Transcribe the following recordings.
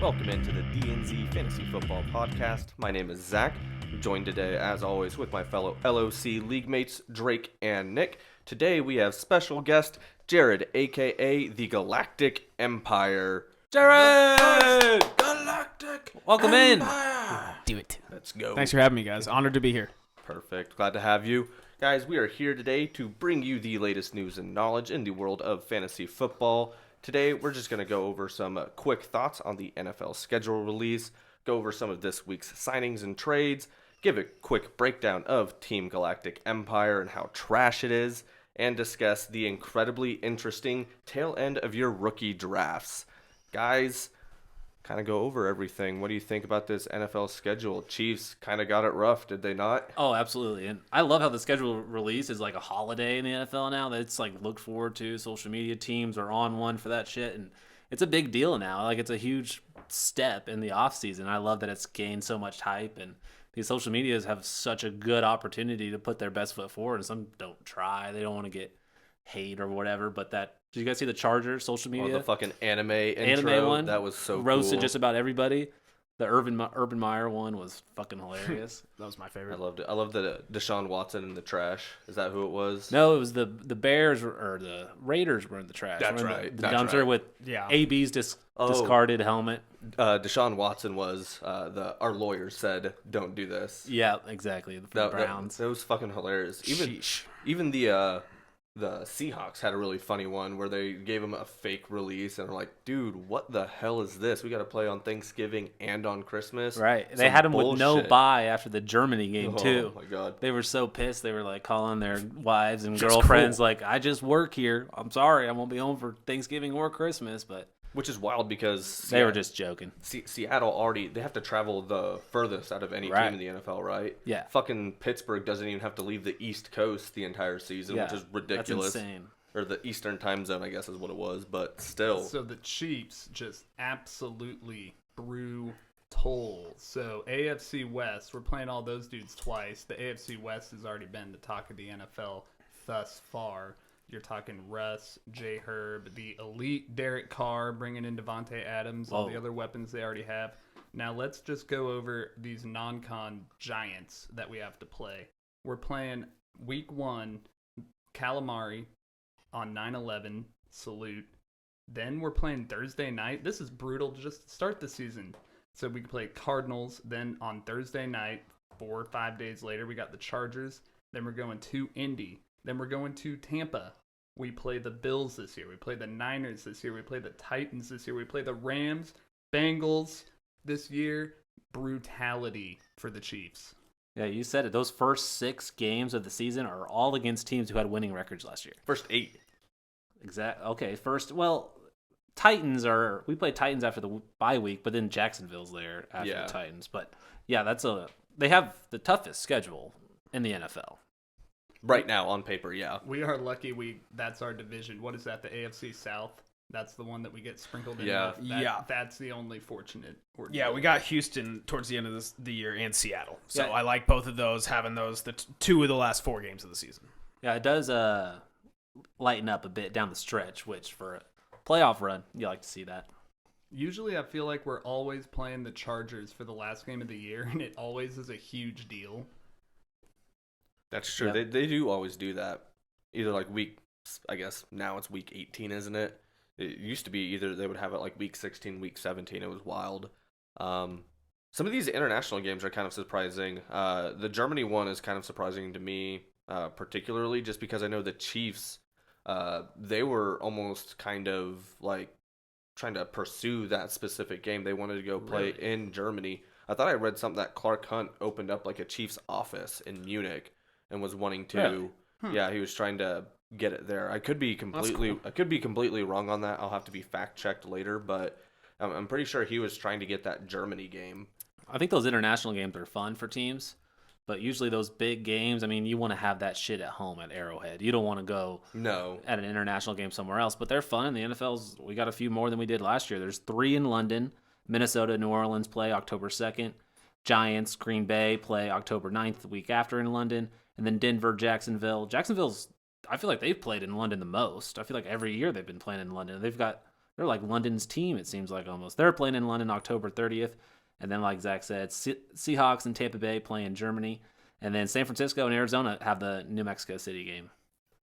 Welcome into the DNZ Fantasy Football Podcast. My name is Zach. I'm joined today, as always, with my fellow LOC league mates, Drake and Nick. Today we have special guest, Jared, aka the Galactic Empire. Jared! Galactic Welcome Empire! Do it. Let's go. Thanks for having me, guys. Honored to be here. Perfect. Glad to have you. Guys, we are here today to bring you the latest news and knowledge in the world of fantasy football. Today, we're just going to go over some quick thoughts on the NFL schedule release, go over some of this week's signings and trades, give a quick breakdown of Team Galactic Empire and how trash it is, and discuss the incredibly interesting tail end of your rookie drafts. Guys, kind of go over everything. What do you think about this NFL schedule? Chiefs kind of got it rough, did they not? Oh, absolutely. And I love how the schedule release is like a holiday in the NFL now. That's like looked forward to. Social media teams are on one for that shit. And it's a big deal now. Like, it's a huge step in the offseason. I love that it's gained so much hype. And these social medias have such a good opportunity to put their best foot forward. And some don't try. They don't want to get hate or whatever. But that, did you guys see the Chargers social media? Oh, the fucking anime intro one? That was so roasted cool. just about everybody. The Urban Meyer one was fucking hilarious. That was my favorite. I loved it. I love the Deshaun Watson in the trash. Is that who it was? No, it was the Bears or the Raiders were in the trash. That's Were in right. The That's dumpster right. with AB's discarded helmet. Deshaun Watson was our lawyer said don't do this. Yeah, exactly. The Browns. That was fucking hilarious. Even the Seahawks had a really funny one where they gave him a fake release and were like, dude, what the hell is this? We got to play on Thanksgiving and on Christmas. Right. They Some had him bullshit. with no bye after the Germany game, too. Oh, my God. They were so pissed. They were like calling their wives and Just girlfriends cool. like, I just work here. I'm sorry. I won't be home for Thanksgiving or Christmas. But Which is wild because they were just joking. Seattle already, they have to travel the furthest out of any Right. team in the NFL, right? Yeah. Fucking Pittsburgh doesn't even have to leave the East Coast the entire season, which is ridiculous. That's insane. Or the Eastern time zone, I guess is what it was, but still. So the Chiefs just absolutely brutal. So AFC West, we're playing all those dudes twice. The AFC West has already been the talk of the NFL thus far. You're talking Russ, J. Herb, the elite Derek Carr, bringing in Devontae Adams, all the other weapons they already have. Now let's just go over these non-con giants that we have to play. We're playing week 1, Calamari on 9/11, salute. Then we're playing Thursday night. This is brutal to just start the season. So we can play Cardinals. Then on Thursday night, 4 or 5 days later, we got the Chargers. Then we're going to Indy. Then we're going to Tampa. We play the Bills this year. We play the Niners this year. We play the Titans this year. We play the Rams, Bengals this year. Brutality for the Chiefs. Yeah, you said it. Those first 6 games of the season are all against teams who had winning records last year. First 8. Exactly. Okay, we played Titans after the bye week, but then Jacksonville's there after the Titans. But yeah, they have the toughest schedule in the NFL. Right now, on paper, yeah. We are lucky that's our division. What is that, the AFC South? That's the one that we get sprinkled in Yeah. with. That's the only fortunate. Yeah, we got Houston towards the end of the year and Seattle. So Yeah. I like both of those, having those, the 2 of the last 4 games of the season. Yeah, it does lighten up a bit down the stretch, which for a playoff run, you like to see that. Usually I feel like we're always playing the Chargers for the last game of the year, and it always is a huge deal. That's true. Yep. They do always do that. Either like I guess now it's week 18, isn't it? It used to be either they would have it like week 16, week 17. It was wild. Some of these international games are kind of surprising. The Germany one is kind of surprising to me, particularly just because I know the Chiefs, they were almost kind of like trying to pursue that specific game. They wanted to go play in Germany. I thought I read something that Clark Hunt opened up like a Chiefs office in Munich and was wanting to. Yeah, he was trying to get it there. I could be completely wrong on that. I'll have to be fact checked later, but I'm pretty sure he was trying to get that Germany game. I think those international games are fun for teams, but usually those big games, I mean, you want to have that shit at home at Arrowhead. You don't want to go at an international game somewhere else, but they're fun. The NFL's, we got a few more than we did last year. There's 3 in London. Minnesota, New Orleans play October 2nd. Giants, Green Bay play October 9th, the week after in London. And then Denver, Jacksonville. Jacksonville's, I feel like they've played in London the most. I feel like every year they've been playing in London. They've got they're like London's team. It seems like almost they're playing in London October 30th, and then like Zach said, Seahawks and Tampa Bay play in Germany, and then San Francisco and Arizona have the New Mexico City game.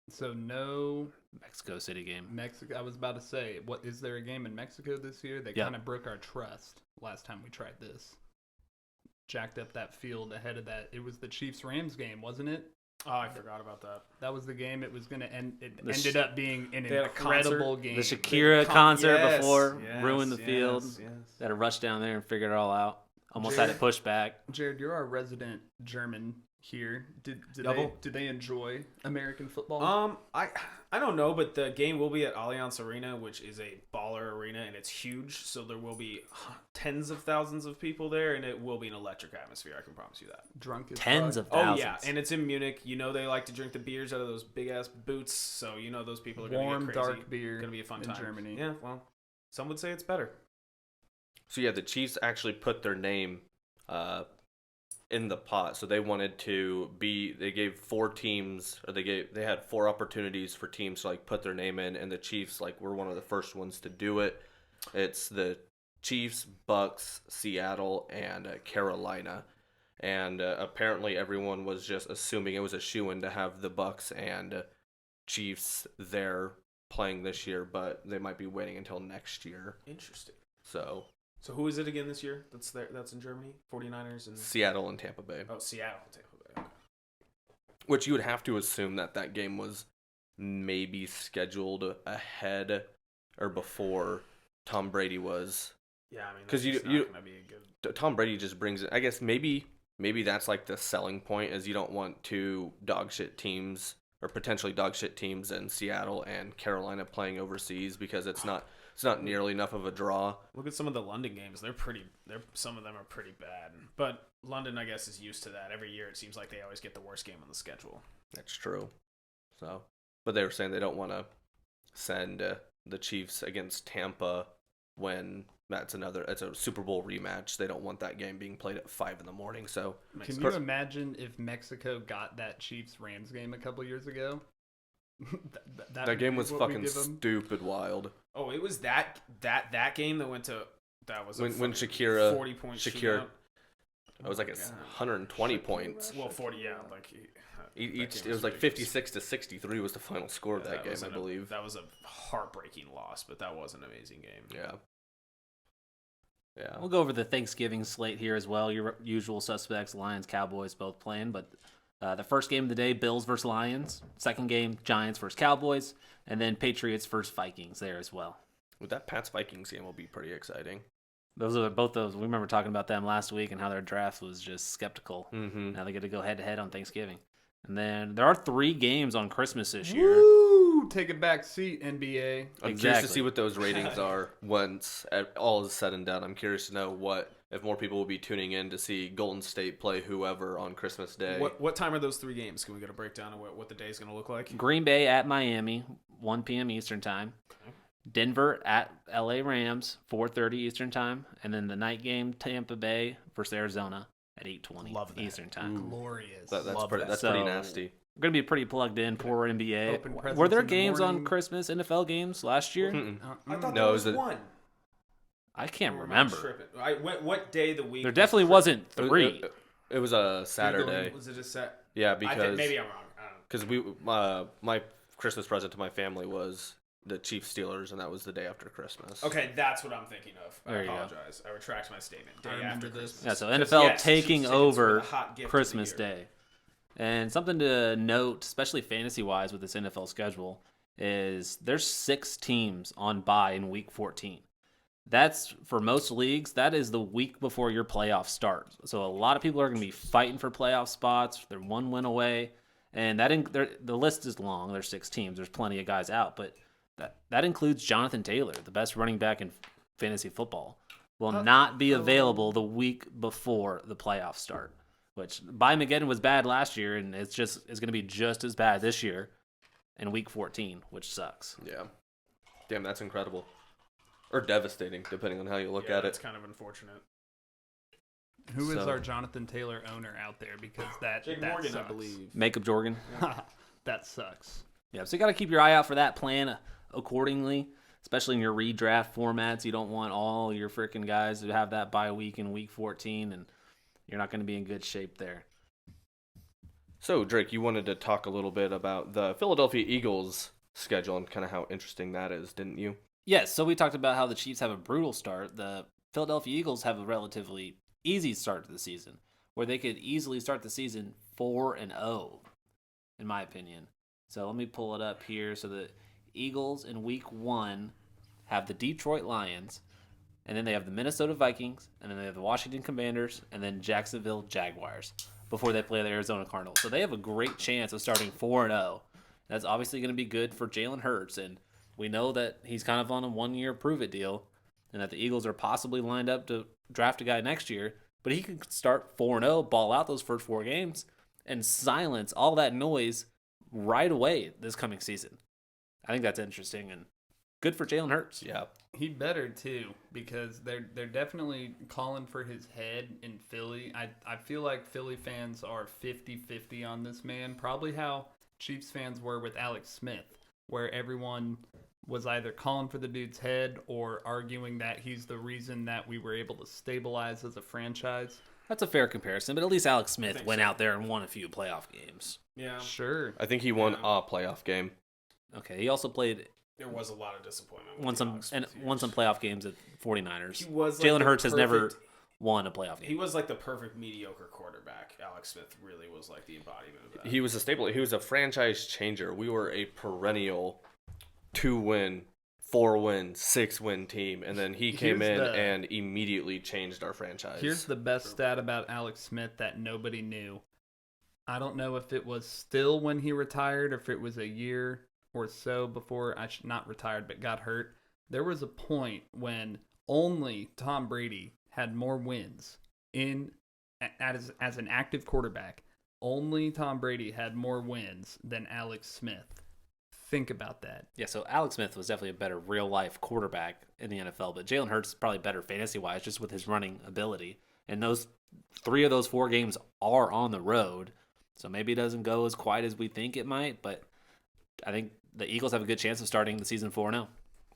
So no Mexico City game. Mexico. I was about to say, what is there a game in Mexico this year? They kind of broke our trust last time we tried this. Jacked up that field ahead of that. It was the Chiefs-Rams game, wasn't it? Oh, I forgot about that. That was the game. It was going to end. It ended up being an they had a incredible concert. game. The Shakira concert before yes, ruined the field. yes. They had to rush down there and figure it all out. Almost had it pushed back. Jared, you're our resident German here. Did they enjoy American football? I don't know, but the game will be at Allianz Arena, which is a baller arena, and it's huge. So there will be tens of thousands of people there, and it will be an electric atmosphere. I can promise you that. Drunk as Tens fuck. of thousands. Oh yeah, and it's in Munich. You know they like to drink the beers out of those big ass boots, so you know those people are going to Warm, get crazy. dark beer. Going to be a fun in time. Germany. Yeah, well, some would say it's better. So yeah, the Chiefs actually put their name in the pot. So they wanted to be. They gave 4 teams, or they had 4 opportunities for teams to like put their name in, and the Chiefs like were one of the first ones to do it. It's the Chiefs, Bucks, Seattle, and Carolina. And apparently everyone was just assuming it was a shoo-in to have the Bucks and Chiefs there playing this year, but they might be waiting until next year. Interesting. So who is it again this year? That's in Germany. 49ers and Seattle and Tampa Bay. oh, Seattle, Tampa Bay. Okay. Which you would have to assume that game was maybe scheduled ahead or before Tom Brady was. Yeah, I mean, Because that's you not going to be a good. Tom Brady just brings it. I guess maybe that's like the selling point, is you don't want 2 dog shit teams or potentially dog shit teams in Seattle and Carolina playing overseas, because it's not nearly enough of a draw. Look at some of the London games. Some of them are pretty bad. But London, I guess, is used to that. Every year it seems like they always get the worst game on the schedule. That's true. So, but they were saying they don't want to send the Chiefs against Tampa when it's a Super Bowl rematch. They don't want that game being played at 5 a.m. So, Can you imagine if Mexico got that Chiefs-Rams game a couple years ago? that game was fucking stupid wild. Oh, it was that game that went to when Shakira 40 points. Shakira, it was like 120 points. Well, 40, yeah, like each it was like 56-63 was the final score of that game, I believe. That was a heartbreaking loss, but that was an amazing game. Yeah. We'll go over the Thanksgiving slate here as well. Your usual suspects, Lions, Cowboys, both playing. But the first game of the day, Bills versus Lions. Second game, Giants versus Cowboys. And then Patriots versus Vikings there as well. With that Pats-Vikings game will be pretty exciting. Those are both those. We remember talking about them last week and how their draft was just skeptical. Mm-hmm. Now they get to go head-to-head on Thanksgiving. And then there are 3 games on Christmas this year. Woo! Take a back seat, NBA. I'm curious to see what those ratings are once all is said and done. I'm curious to know if more people will be tuning in to see Golden State play whoever on Christmas Day. What time are those 3 games? Can we get a breakdown of what the day is going to look like? Green Bay at Miami, 1 p.m. Eastern Time. Okay. Denver at LA Rams, 4:30 Eastern Time. And then the night game, Tampa Bay versus Arizona at 8:20 Eastern Time. Glorious. That's pretty nasty. We're going to be pretty plugged in for NBA. Open presents Were there in the games on morning. Christmas, NFL games last year? I thought No, there it was was one. I can't Or am I remember. tripping? What day of the week? There definitely wasn't 3. It was a Saturday. Was it a set? Yeah, I think because maybe I'm wrong. I don't know. because my Christmas present to my family was the Chiefs Steelers, and that was the day after Christmas. Okay, that's what I'm thinking of. I There you go. apologize. I retract my statement. Day I remember after this. Christmas. Yeah, so 'Cause, NFL yes, taking Chiefs tickets were over the hot gift of the Christmas year. Day. And something to note, especially fantasy-wise with this NFL schedule, is there's 6 teams on bye in Week 14. That's, for most leagues, that is the week before your playoffs start. So a lot of people are going to be fighting for playoff spots. They're 1 win away. And the list is long. There's 6 teams. There's plenty of guys out. But that includes Jonathan Taylor, the best running back in fantasy football, will not be available the week before the playoffs start. Which Mageddon was bad last year, and it's going to be just as bad this year in Week 14, which sucks. Yeah. Damn, that's incredible. Or devastating, depending on how you look at It's it. kind of unfortunate. Who is So- our Jonathan Taylor owner out there? Because that Jake that Morgan, sucks. I believe. Makeup Jordan. That sucks. Yeah, so you got to keep your eye out for that plan accordingly. especially in your redraft formats. You don't want all your freaking guys to have that bye week in week 14, and you're not going to be in good shape there. So, Drake, you wanted to talk a little bit about the Philadelphia Eagles schedule and kind of how interesting that is, didn't you? Yes, so we talked about how the Chiefs have a brutal start. The Philadelphia Eagles have a relatively easy start to the season, where they could easily start the season 4-0, in my opinion. So let me pull it up here. So the Eagles in week 1 have the Detroit Lions, and then they have the Minnesota Vikings, and then they have the Washington Commanders, and then Jacksonville Jaguars before they play the Arizona Cardinals. So they have a great chance of starting 4-0. That's obviously going to be good for Jalen Hurts, and we know that he's kind of on a one-year prove-it deal, and that the Eagles are possibly lined up to draft a guy next year, but he could start 4-0, ball out those first 4 games, and silence all that noise right away this coming season. I think that's interesting and good for Jalen Hurts. Yeah. He better too, because they're definitely calling for his head in Philly. I feel like Philly fans are 50-50 on this man, probably how Chiefs fans were with Alex Smith, where everyone was either calling for the dude's head or arguing that he's the reason that we were able to stabilize as a franchise. That's a fair comparison, but at least Alex Smith went out there and won a few playoff games. Yeah. Sure. I think he won a playoff game. Okay, he also played There was a lot of disappointment. won some playoff games at 49ers. He was Jalen Hurts has never won a playoff game. He was like the perfect mediocre quarterback. Alex Smith really was like the embodiment of that. He was a staple. He was a franchise changer. We were a perennial 2-win, 4-win, 6-win team, and then he came in and immediately changed our franchise. Here's the best stat about Alex Smith that nobody knew. I don't know if it was still when he retired or if it was a year or so before, not retired, but got hurt. There was a point when only Tom Brady had more wins as an active quarterback. Only Tom Brady had more wins than Alex Smith. Think about that. Yeah, so Alex Smith was definitely a better real-life quarterback in the NFL, but Jalen Hurts is probably better fantasy-wise just with his running ability. And 3 of those 4 games are on the road, so maybe it doesn't go as quite as we think it might, but I think the Eagles have a good chance of starting the season 4-0.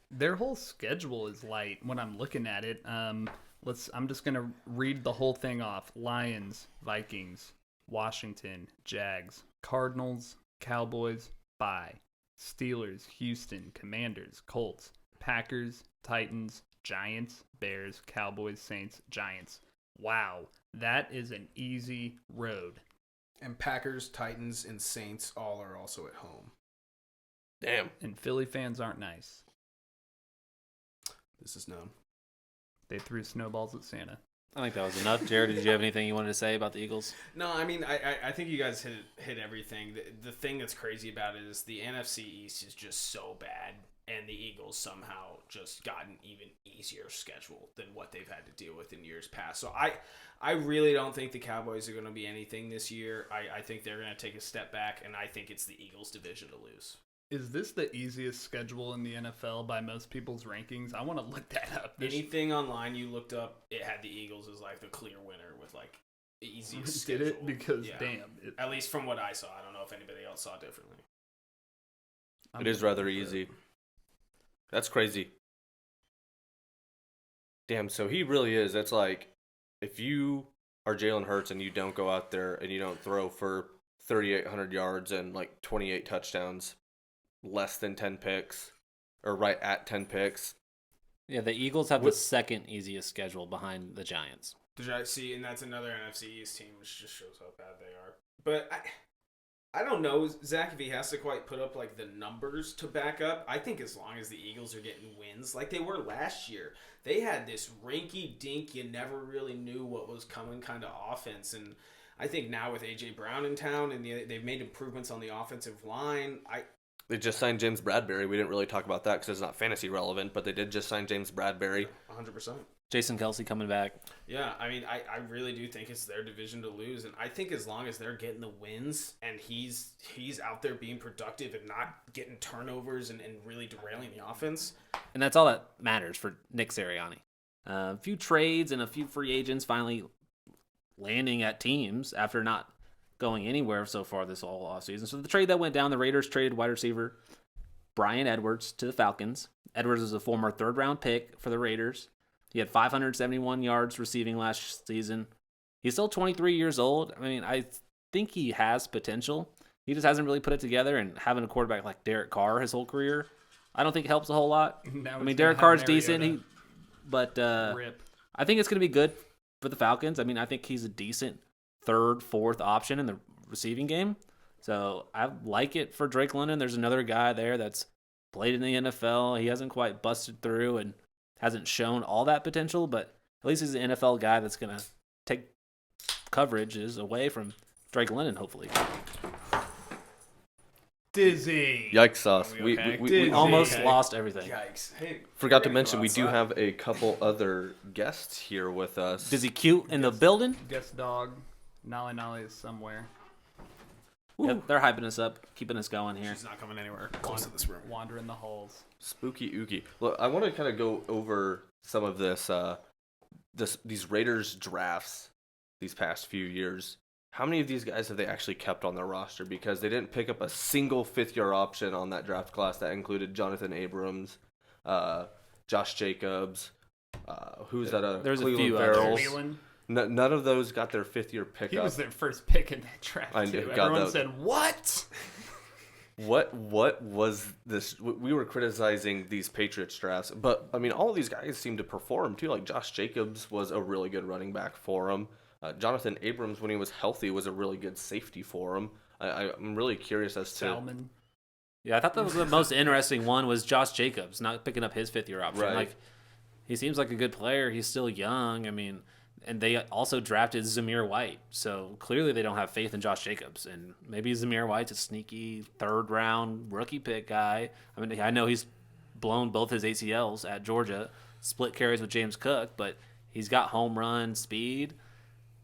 Their whole schedule is light when I'm looking at it. I'm just going to read the whole thing off. Lions, Vikings, Washington, Jags, Cardinals, Cowboys, bye. Steelers, Houston, Commanders, Colts, Packers, Titans, Giants, Bears, Cowboys, Saints, Giants. Wow, that is an easy road. And Packers, Titans, and Saints all are also at home. Damn. And Philly fans aren't nice. This is known. They threw snowballs at Santa. I think that was enough. Jared, did you have anything you wanted to say about the Eagles? No, I mean, I think you guys hit everything. The thing that's crazy about it is the NFC East is just so bad, and the Eagles somehow just got an even easier schedule than what they've had to deal with in years past. So I really don't think the Cowboys are going to be anything this year. I think they're going to take a step back, and I think it's the Eagles' division to lose. Is this the easiest schedule in the NFL by most people's rankings? I want to look that up. Anything online you looked up, it had the Eagles as like the clear winner with like the easiest schedule. Did it? Because yeah. damn. At least from what I saw. I don't know if anybody else saw differently. It is rather easy. That's crazy. Damn, so he really is. It's like, if you are Jalen Hurts and you don't go out there and you don't throw for 3,800 yards and like 28 touchdowns, less than 10 picks, or right at 10 picks. Yeah, the Eagles have the second easiest schedule behind the Giants. Did I see? And that's another NFC East team, which just shows how bad they are. But I don't know, Zach, if he has to quite put up like the numbers to back up. I think as long as the Eagles are getting wins like they were last year, they had this rinky-dink, you never really knew what was coming kind of offense. And I think now with A.J. Brown in town and they've made improvements on the offensive line, They just signed James Bradbury. We didn't really talk about that because it's not fantasy relevant, but they did just sign James Bradbury. 100%. Jason Kelsey coming back. Yeah, I mean, I really do think it's their division to lose, and I think as long as they're getting the wins and he's out there being productive and not getting turnovers and really derailing the offense. And that's all that matters for Nick Sirianni. A few trades and a few free agents finally landing at teams after not going anywhere so far this whole offseason. So the trade that went down, the Raiders traded wide receiver Brian Edwards to the Falcons. Edwards is a former third-round pick for the Raiders. He had 571 yards receiving last season. He's still 23 years old. I mean, I think he has potential. He just hasn't really put it together, and having a quarterback like Derek Carr his whole career, I don't think helps a whole lot. I mean, Derek Carr's decent, but I think it's going to be good for the Falcons. I mean, I think he's a decent third, fourth option in the receiving game. So I like it for Drake London. There's another guy there that's played in the NFL. He hasn't quite busted through and hasn't shown all that potential, but at least he's an NFL guy that's going to take coverages away from Drake London, hopefully. Dizzy. Yikes sauce. We We almost lost everything. Yikes. Hey, Forgot to we're gonna mention go we do outside. have a couple other guests here with us. Dizzy cute in the building. Guest dog. Nolly Nolly is somewhere. Yep, they're hyping us up, keeping us going here. She's not coming anywhere close to this room. Wandering the halls. Spooky ooky. Look, I want to kind of go over some of these Raiders drafts these past few years. How many of these guys have they actually kept on their roster? Because they didn't pick up a single fifth-year option on that draft class that included Jonathan Abrams, Josh Jacobs, who's that? There's a Cleveland few Farrells. Cleveland. None of those got their fifth-year pickup. He was their first pick in that draft, I too. got Everyone that. said, what? What was this? We were criticizing these Patriots drafts, but I mean, all of these guys seem to perform too. Like Josh Jacobs was a really good running back for him. Jonathan Abrams, when he was healthy, was a really good safety for him. I'm really curious as to. Salmon. Yeah, I thought that was the most interesting one was Josh Jacobs not picking up his fifth-year option. Right. Like, he seems like a good player. He's still young. I mean, and they also drafted Zamir White, so clearly they don't have faith in Josh Jacobs. And maybe Zamir White's a sneaky third-round rookie pick guy. I mean, I know he's blown both his ACLs at Georgia, split carries with James Cook, but he's got home run speed.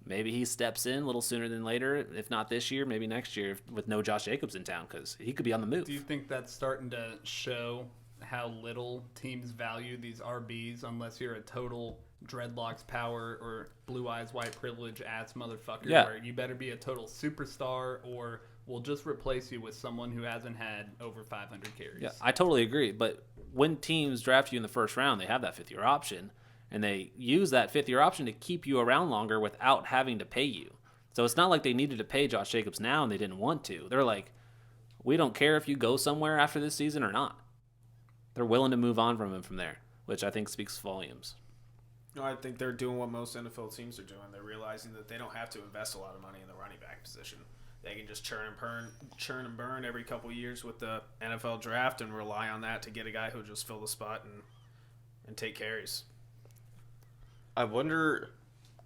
Maybe he steps in a little sooner than later. If not this year, maybe next year with no Josh Jacobs in town because he could be on the move. Do you think that's starting to show how little teams value these RBs unless you're a total dreadlocks power or blue eyes white privilege ass motherfucker? Yeah. Where you better be a total superstar or we'll just replace you with someone who hasn't had over 500 carries. Yeah, I totally agree. But when teams draft you in the first round, they have that fifth-year option. And they use that fifth-year option to keep you around longer without having to pay you. So it's not like they needed to pay Josh Jacobs now and they didn't want to. They're like, we don't care if you go somewhere after this season or not. They're willing to move on from him from there, which I think speaks volumes. No, I think they're doing what most NFL teams are doing. They're realizing that they don't have to invest a lot of money in the running back position. They can just churn and burn every couple years with the NFL draft and rely on that to get a guy who'll just fill the spot and take carries. I wonder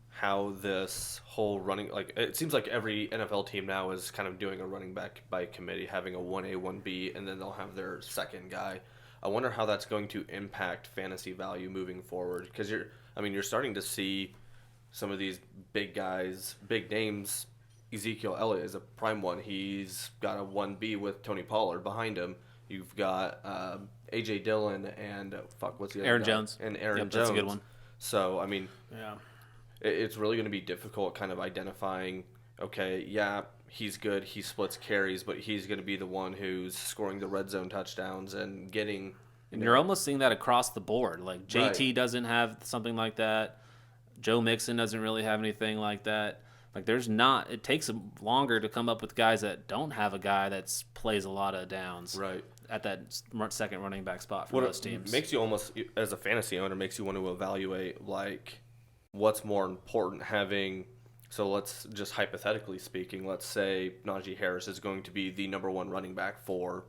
how this whole running, like, it seems like every NFL team now is kind of doing a running back by committee, having a 1A, 1B, and then they'll have their second guy. I wonder how that's going to impact fantasy value moving forward because you're starting to see some of these big guys, big names. Ezekiel Elliott is a prime one. He's got a 1B with Tony Pollard behind him. You've got A.J. Dillon and what's the other Aaron guy? Jones. And Aaron Yep, Jones. that's a good one. So, I mean, Yeah. it's really going to be difficult kind of identifying, okay, yeah, he's good, he splits carries, but he's going to be the one who's scoring the red zone touchdowns and getting... And you're almost seeing that across the board. Like JT Right. doesn't have something like that. Joe Mixon doesn't really have anything like that. Like it takes them longer to come up with guys that don't have a guy that plays a lot of downs Right. at that second running back spot for most teams. Makes you almost, as a fantasy owner, makes you want to evaluate, like, what's more important having... So let's just hypothetically speaking, let's say Najee Harris is going to be the number one running back for,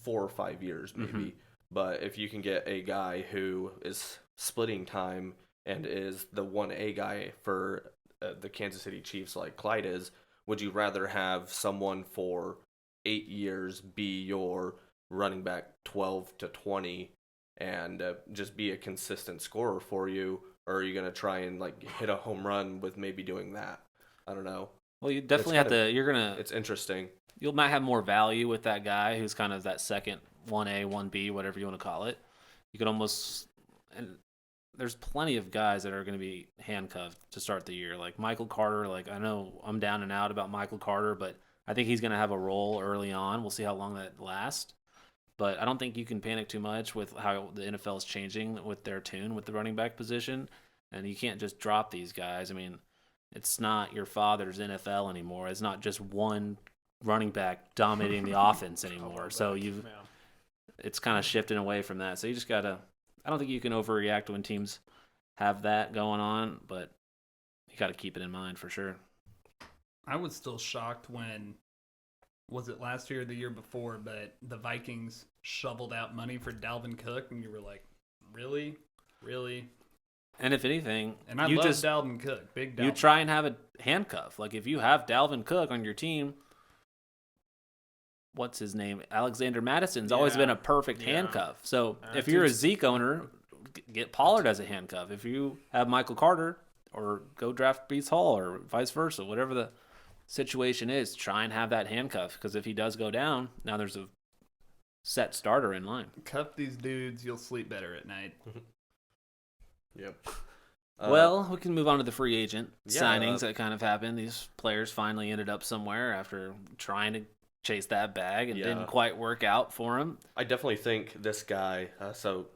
4 or 5 years maybe. Mm-hmm. But if you can get a guy who is splitting time and is the 1A guy for the Kansas City Chiefs like Clyde is, would you rather have someone for 8 years be your running back 12 to 20 and just be a consistent scorer for you? Or are you going to try and like hit a home run with maybe doing that? I don't know. Well, you definitely have to. It's interesting. You might have more value with that guy who's kind of that second 1A, 1B, whatever you want to call it. You could almost, and there's plenty of guys that are going to be handcuffed to start the year. Like Michael Carter, like I know I'm down and out about Michael Carter, but I think he's going to have a role early on. We'll see how long that lasts. But I don't think you can panic too much with how the NFL is changing with their tune with the running back position. And you can't just drop these guys. I mean, it's not your father's NFL anymore. It's not just one running back dominating the offense anymore. So it's kind of shifting away from that. So you just gotta. I don't think you can overreact when teams have that going on, but you got to keep it in mind for sure. I was still shocked when, was it last year or the year before, but the Vikings shoveled out money for Dalvin Cook, and you were like, really? Really? And if anything, And I love Dalvin Cook, big Dalvin. You try and have a handcuff. Like if you have Dalvin Cook on your team, what's his name? Alexander Madison's always been a perfect handcuff. So if you're a Zeke owner, get Pollard as a handcuff. If you have Michael Carter, or go draft Breece Hall, or vice versa, whatever the situation is, try and have that handcuff. Because if he does go down, now there's a set starter in line. Cuff these dudes, you'll sleep better at night. Yep. Well, we can move on to the free agent signings that kind of happened. These players finally ended up somewhere after trying to chase that bag and didn't quite work out for him. I definitely think this guy, so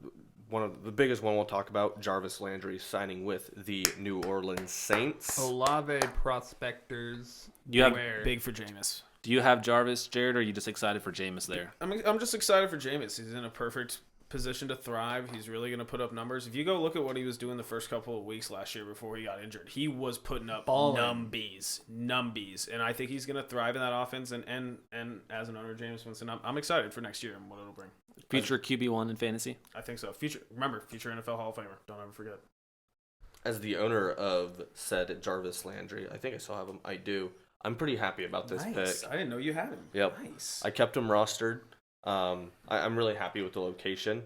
one of the biggest one we'll talk about, Jarvis Landry signing with the New Orleans Saints. Olave prospectors. You have big for Jameis. Do you have Jarvis, Jared, or are you just excited for Jameis there? I'm just excited for Jameis. He's in a perfect position to thrive. He's really going to put up numbers. If you go look at what he was doing the first couple of weeks last year before he got injured, he was putting up numbies. And I think he's going to thrive in that offense. And as an owner, Jameis Winston, I'm excited for next year and what it'll bring. Future QB1 in fantasy? I think so. Future NFL Hall of Famer. Don't ever forget. As the owner of said Jarvis Landry, I think I still have him. I do. I'm pretty happy about this pick. I didn't know you had him. Yep. Nice. I kept him rostered. I'm really happy with the location.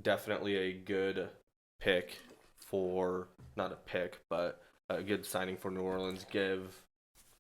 Definitely a good pick not a pick, but a good signing for New Orleans. Give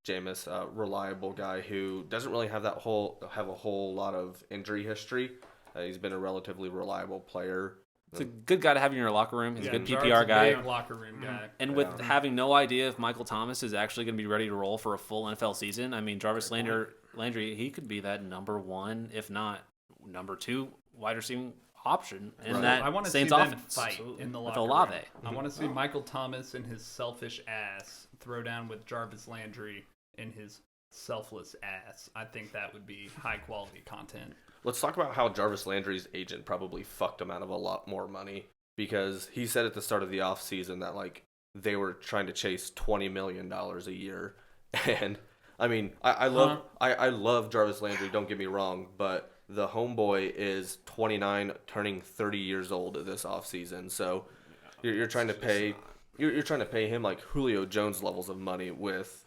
Jameis a reliable guy who doesn't really have a whole lot of injury history. He's been a relatively reliable player. It's a good guy to have in your locker room. He's a good Jarvis PPR guy. Big locker room guy. And with having no idea if Michael Thomas is actually going to be ready to roll for a full NFL season, I mean, Jarvis Landry, he could be that number one, if not number two, wide receiving option in that I want to Saints see them offense fight in the with locker Olave. room. I want to see Michael Thomas and his selfish ass throw down with Jarvis Landry and his selfless ass. I think that would be high quality content. Let's talk about how Jarvis Landry's agent probably fucked him out of a lot more money, because he said at the start of the offseason that like they were trying to chase $20 million a year. And I mean, I love Jarvis Landry, don't get me wrong, but the homeboy is 29 turning 30 years old this offseason. So you're trying to pay him like Julio Jones levels of money with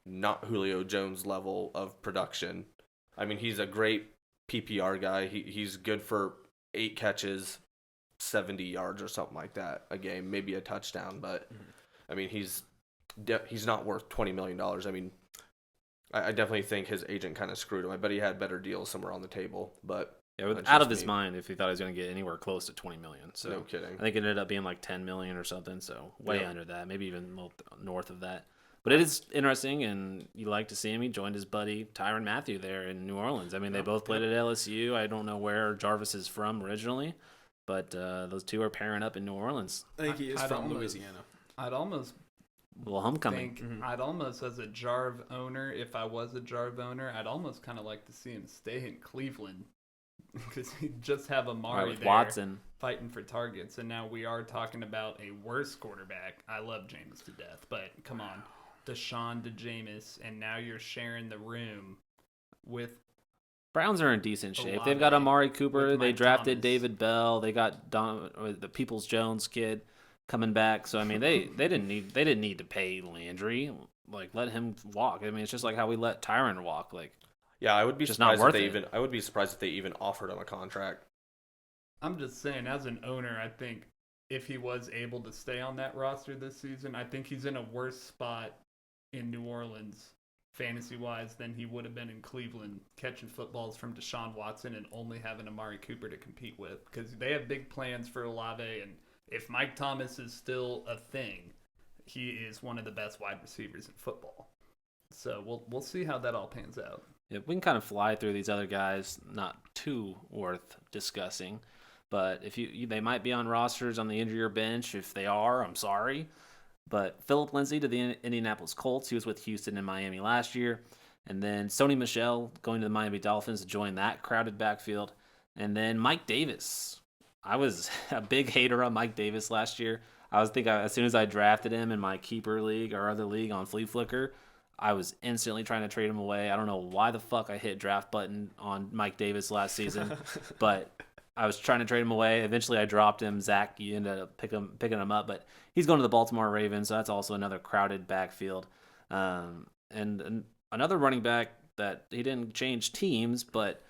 not Julio Jones level of production. I mean, he's a great PPR guy. He's good for 8 catches, 70 yards or something like that a game, maybe a touchdown. But I mean, he's not worth $20 million. I mean, I definitely think his agent kind of screwed him. I bet he had better deals somewhere on the table, but out of his mind if he thought he was going to get anywhere close to $20 million. So no kidding. I think it ended up being like $10 million or something. So way under that, maybe even north of that. But it is interesting, and you like to see him. He joined his buddy Tyrann Mathieu there in New Orleans. I mean, they both played at LSU. I don't know where Jarvis is from originally, but those two are pairing up in New Orleans. I think he is from Louisiana. I'd almost a little homecoming. I'd almost, as a Jarv owner, if I was a Jarv owner, I'd almost kind of like to see him stay in Cleveland, because he'd just have Amari with there Watson fighting for targets. And now we are talking about a worse quarterback. I love Jameis to death, but come on. Deshaun to Jameis, and now you're sharing the room with Browns are in decent shape. Olave, They've got Amari Cooper. with They Mike drafted Thomas. David Bell. They got the Peoples-Jones kid coming back. So I mean, they didn't need to pay Landry. Like, let him walk. I mean, it's just like how we let Tyrann walk. Like, yeah, I would be just not surprised worth I would be surprised if they even offered him a contract. I'm just saying, as an owner, I think if he was able to stay on that roster this season, I think he's in a worse spot in New Orleans, fantasy-wise, than he would have been in Cleveland, catching footballs from Deshaun Watson and only having Amari Cooper to compete with, because they have big plans for Olave, and if Mike Thomas is still a thing, he is one of the best wide receivers in football. So we'll see how that all pans out. Yeah, we can kind of fly through these other guys, not too worth discussing. But if they might be on rosters on the injury or bench. If they are, I'm sorry. But Philip Lindsay to the Indianapolis Colts. He was with Houston and Miami last year. And then Sony Michel going to the Miami Dolphins to join that crowded backfield. And then Mike Davis. I was a big hater on Mike Davis last year. As soon as I drafted him in my keeper league or other league on Flea Flicker, I was instantly trying to trade him away. I don't know why the fuck I hit draft button on Mike Davis last season, but I was trying to trade him away. Eventually, I dropped him. Zach, you ended up picking him up, but he's going to the Baltimore Ravens, so that's also another crowded backfield. And another running back that he didn't change teams, but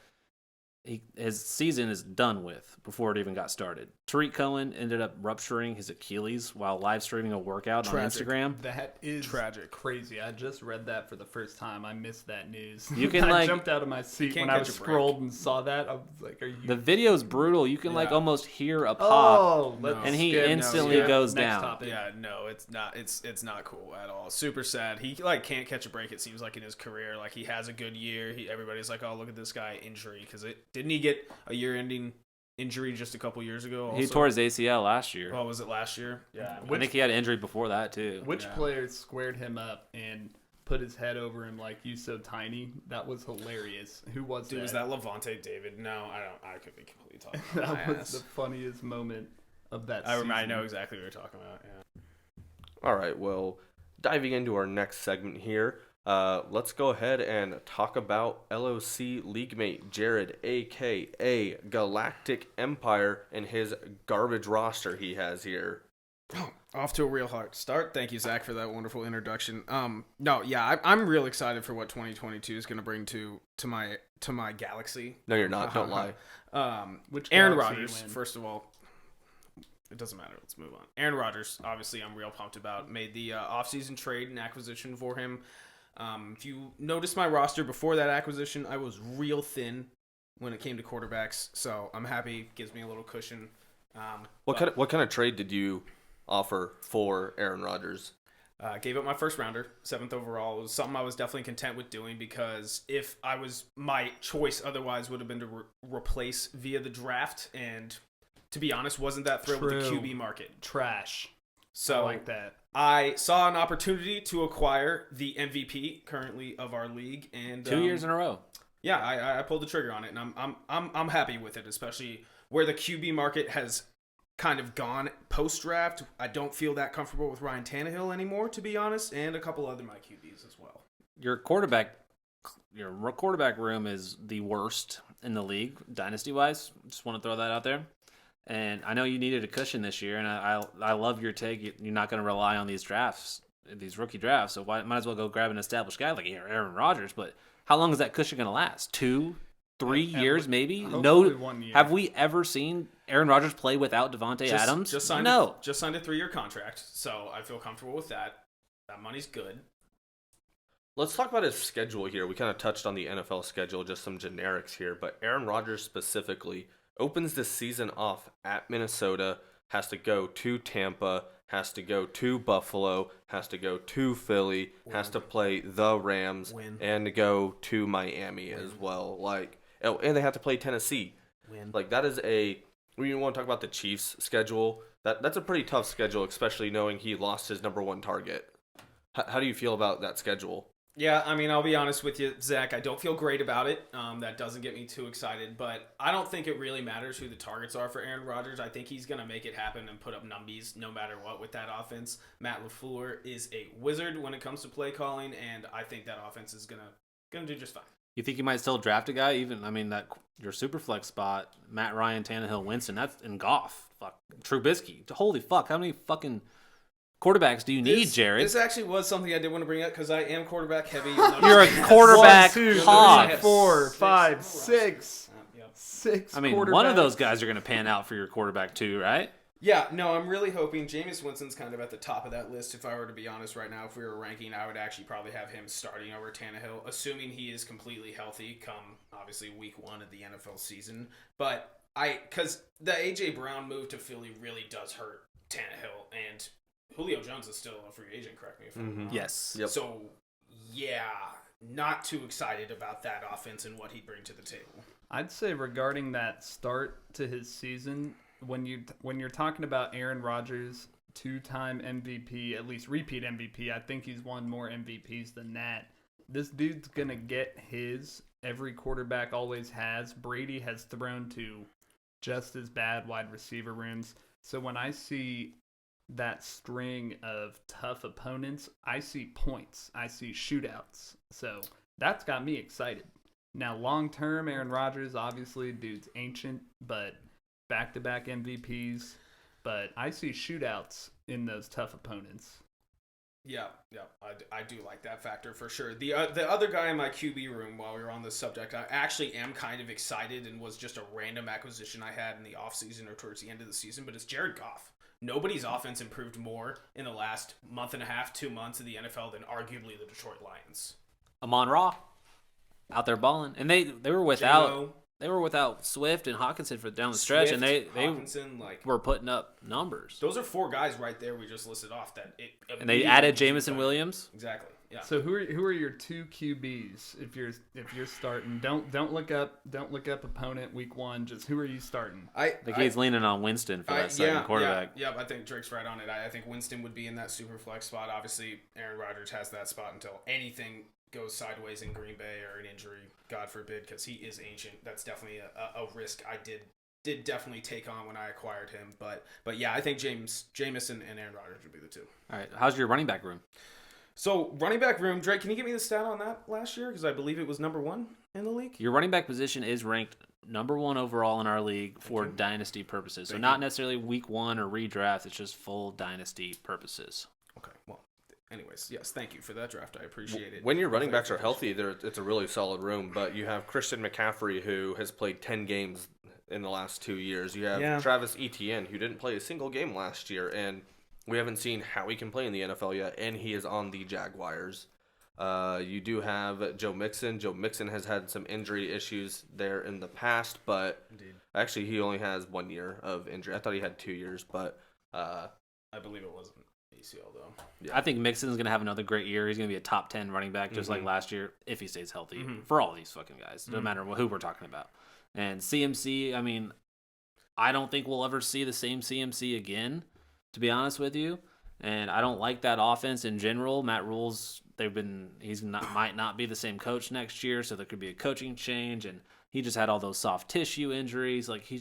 his season is done with before it even got started. Tariq Cohen ended up rupturing his Achilles while live streaming a workout on Instagram. That is tragic. Crazy. I just read that for the first time. I missed that news. You can I jumped out of my seat when I scrolled and saw that. I was like, "Are you?" The video's brutal. You can almost hear a pop. Oh, and he instantly goes down. Topic. Yeah, no, it's not. It's not cool at all. Super sad. He can't catch a break. It seems like in his career, he has a good year. Everybody's like, oh, look at this guy injury because didn't he get a year-ending injury just a couple years ago? Also? He tore his ACL last year. Oh, was it last year? Yeah, I think he had an injury before that too. Which player squared him up and put his head over him like, "You so tiny"? That was hilarious. Who was that? Was that Levante David? No, I don't. I could be completely talking about that. Was the funniest moment of that season. I know exactly what you're talking about. Yeah. All right, well, diving into our next segment here, let's go ahead and talk about LOC league mate Jared, a.k.a. Galactic Empire, and his garbage roster he has here. Oh, off to a real hard start. Thank you, Zach, for that wonderful introduction. I'm real excited for what 2022 is going to bring to my galaxy. No, you're not. Don't lie. Which Aaron Rodgers, first of all. It doesn't matter. Let's move on. Aaron Rodgers, obviously, I'm real pumped about. Made the offseason trade and acquisition for him. If you notice my roster before that acquisition, I was real thin when it came to quarterbacks. So I'm happy. Gives me a little cushion. What kind of trade did you offer for Aaron Rodgers? Gave up my first rounder, 7th overall. It was something I was definitely content with doing because if I was my choice otherwise would have been to replace via the draft, and to be honest, wasn't that thrilled with the QB market. Trash. So I like that. I saw an opportunity to acquire the MVP currently of our league, and 2 years in a row. Yeah, I pulled the trigger on it, and I'm happy with it, especially where the QB market has kind of gone post-draft. I don't feel that comfortable with Ryan Tannehill anymore, to be honest, and a couple other my QBs as well. Your quarterback room is the worst in the league, dynasty-wise. Just want to throw that out there. And I know you needed a cushion this year, and I love your take. You're not going to rely on these rookie drafts, so might as well go grab an established guy like Aaron Rodgers. But how long is that cushion going to last? 2, 3 years, maybe? No. 1 year. Have we ever seen Aaron Rodgers play without Devontae Adams? Just signed a 3-year contract, so I feel comfortable with that. That money's good. Let's talk about his schedule here. We kind of touched on the NFL schedule, just some generics here, but Aaron Rodgers specifically opens this season off at Minnesota, has to go to Tampa, has to go to Buffalo, has to go to Philly, has to play the Rams, and to go to Miami as well. And they have to play Tennessee. That is when you want to talk about the Chiefs' schedule, that's a pretty tough schedule, especially knowing he lost his number one target. How do you feel about that schedule? Yeah, I mean, I'll be honest with you, Zach. I don't feel great about it. That doesn't get me too excited, but I don't think it really matters who the targets are for Aaron Rodgers. I think he's going to make it happen and put up numbies no matter what with that offense. Matt LaFleur is a wizard when it comes to play calling, and I think that offense is going to do just fine. You think you might still draft a guy? That your super flex spot, Matt Ryan, Tannehill, Winston, that's in Goff. Fuck, Trubisky. Holy fuck, how many fucking quarterbacks do you need, Jared? This actually was something I did want to bring up because I am quarterback heavy. You're a quarterback 1, 2, hog. 3, 4, 5, 6. Six. One of those guys are going to pan out for your quarterback too, right? Yeah, no, I'm really hoping Jameis Winston's kind of at the top of that list. If I were to be honest right now, if we were ranking, I would actually probably have him starting over Tannehill, assuming he is completely healthy come, obviously, week 1 of the NFL season. But because the A.J. Brown move to Philly really does hurt Tannehill, and Julio Jones is still a free agent, correct me if I'm wrong. Yes. Yep. So, yeah, not too excited about that offense and what he'd bring to the table. I'd say regarding that start to his season, when you're talking about Aaron Rodgers, 2-time MVP, at least repeat MVP, I think he's won more MVPs than that. This dude's gonna get his. Every quarterback always has. Brady has thrown to just as bad wide receiver rooms. So when I see that string of tough opponents, I see points. I see shootouts. So that's got me excited. Now, long term, Aaron Rodgers, obviously, dude's ancient, but back-to-back MVPs. But I see shootouts in those tough opponents. Yeah, I do like that factor for sure. The other guy in my QB room, while we were on this subject, I actually am kind of excited and was just a random acquisition I had in the offseason or towards the end of the season, but it's Jared Goff. Nobody's offense improved more in the last month and a half, 2 months of the NFL than arguably the Detroit Lions. Amon-Ra out there balling, and they were without J-Lo, they were without Swift and Hawkinson for down the stretch, and they Hawkinson, were putting up numbers. Those are 4 guys right there we just listed off that it. And they added Jamison Williams. Exactly. Yeah. So who are your 2 QBs if you're starting? Don't look up opponent week 1. Just who are you starting? I think he's leaning on Winston for that second quarterback. Yeah, I think Drake's right on it. I think Winston would be in that super flex spot. Obviously, Aaron Rodgers has that spot until anything goes sideways in Green Bay or an injury, God forbid, because he is ancient. That's definitely a risk I did definitely take on when I acquired him. But yeah, I think Jameson and Aaron Rodgers would be the 2. All right, how's your running back room? So running back room, Drake, can you give me the stat on that last year? Because I believe it was number 1 in the league. Your running back position is ranked number 1 overall in our league for dynasty purposes. So not necessarily week 1 or redraft. It's just full dynasty purposes. Okay, well. Anyways, yes, thank you for that draft. I appreciate it. When your running backs are healthy, it's a really solid room. But you have Christian McCaffrey, who has played 10 games in the last 2 years. You have Travis Etienne, who didn't play a single game last year, and we haven't seen how he can play in the NFL yet, and he is on the Jaguars. You do have Joe Mixon. Joe Mixon has had some injury issues there in the past, but actually he only has 1 year of injury. I thought he had 2 years, but I believe it wasn't ACL though. Yeah. I think Mixon's going to have another great year. He's going to be a top 10 running back just like last year if he stays healthy for all these fucking guys, no matter who we're talking about. And CMC, I mean, I don't think we'll ever see the same CMC again, to be honest with you. And I don't like that offense in general. Matt Rule's might not be the same coach next year, so there could be a coaching change, and he just had all those soft tissue injuries. Like he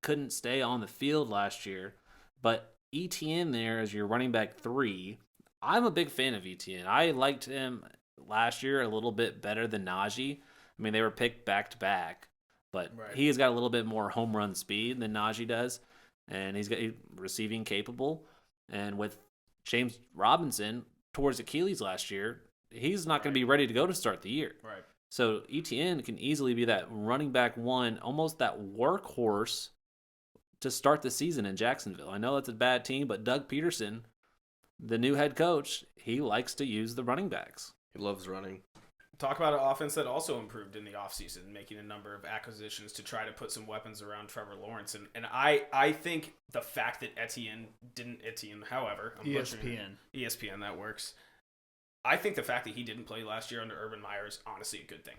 couldn't stay on the field last year. But ETN there as your running back 3. I'm a big fan of ETN. I liked him last year a little bit better than Najee. I mean, they were picked back to back, but he has got a little bit more home run speed than Najee does, and he's receiving capable. And with James Robinson towards Achilles last year, he's not going to be ready to go to start the year. Right. So ETN can easily be that running back 1, almost that workhorse to start the season in Jacksonville. I know that's a bad team, but Doug Peterson, the new head coach, he likes to use the running backs. he loves running. Talk about an offense that also improved in the offseason, making a number of acquisitions to try to put some weapons around Trevor Lawrence. And I think the fact that Etienne, however, ESPN, that works. I think the fact that he didn't play last year under Urban Meyer is honestly a good thing.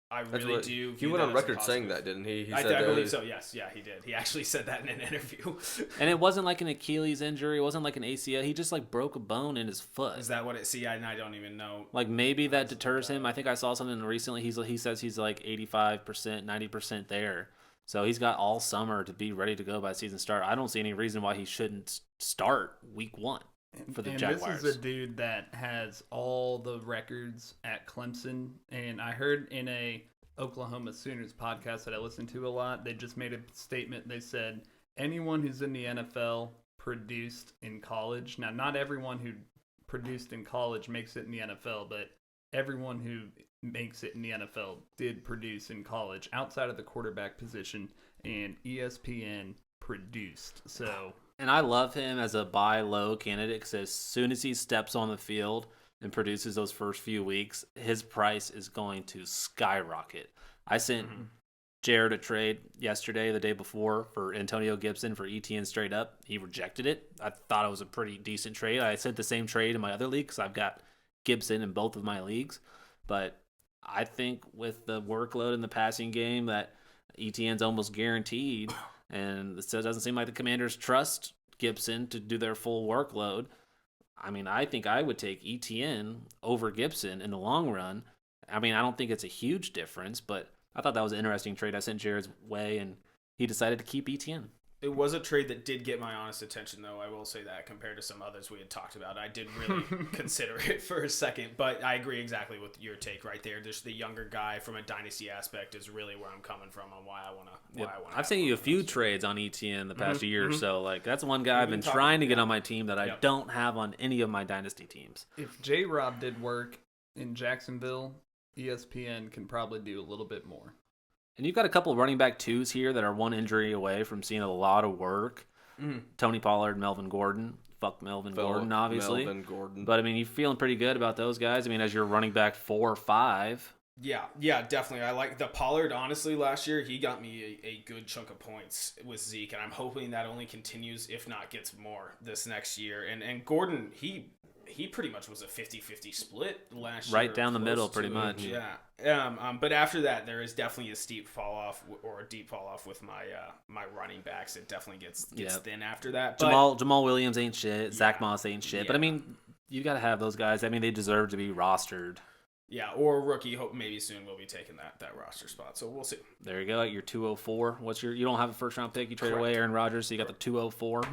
I really do. He went on record saying that, didn't he? I believe so, yes. Yeah, he did. He actually said that in an interview. And it wasn't like an Achilles injury. It wasn't like an ACL. He just like broke a bone in his foot. Is that what it? See, I don't even know. Like maybe that deters him. I think I saw something recently. He says he's like 85%, 90% there. So he's got all summer to be ready to go by season start. I don't see any reason why he shouldn't start week 1. For the Jaguars. This is a dude that has all the records at Clemson, and I heard in a Oklahoma Sooners podcast that I listen to a lot, they just made a statement. They said anyone who's in the NFL produced in college. Now, not everyone who produced in college makes it in the NFL, but everyone who makes it in the NFL did produce in college outside of the quarterback position, and ESPN produced. So. And I love him as a buy low candidate because as soon as he steps on the field and produces those first few weeks, his price is going to skyrocket. I sent Jared a trade yesterday, the day before, for Antonio Gibson for ETN straight up. He rejected it. I thought it was a pretty decent trade. I sent the same trade in my other league because I've got Gibson in both of my leagues. But I think with the workload in the passing game that ETN's almost guaranteed, and it doesn't seem like the Commanders trust Gibson to do their full workload. I mean, I think I would take ETN over Gibson in the long run. I mean, I don't think it's a huge difference, but I thought that was an interesting trade. I sent Jared's way, and he decided to keep ETN. It was a trade that did get my honest attention, though. I will say that compared to some others we had talked about, I did really consider it for a second. But I agree exactly with your take right there. Just the younger guy from a dynasty aspect is really where I'm coming from on why I want to. I've seen you a few trades on ETN the past year or so. Like that's one guy I've been trying to get on my team that I don't have on any of my dynasty teams. If J-Rob did work in Jacksonville, ESPN can probably do a little bit more. And you've got a couple of running back twos here that are one injury away from seeing a lot of work. Tony Pollard, Melvin Gordon. Fuck Melvin Gordon, obviously. Melvin Gordon. But, I mean, you're feeling pretty good about those guys. I mean, as your running back 4 or 5. Yeah, definitely. I like the Pollard, honestly, last year. He got me a good chunk of points with Zeke, and I'm hoping that only continues, if not gets more, this next year. And Gordon, he pretty much was a 50-50 split last year. Right down the middle, pretty much. Yeah. But after that, there is definitely a steep fall off or a deep fall off with my my running backs. It definitely gets thin after that. But, Jamal Williams ain't shit. Zach Moss ain't shit. But I mean, you got to have those guys. I mean, they deserve to be rostered. Yeah, or a rookie. Hope maybe soon we'll be taking that roster spot. So we'll see. There you go. Your 204. You don't have a first round pick. You trade away Aaron Rodgers, so you got the 204.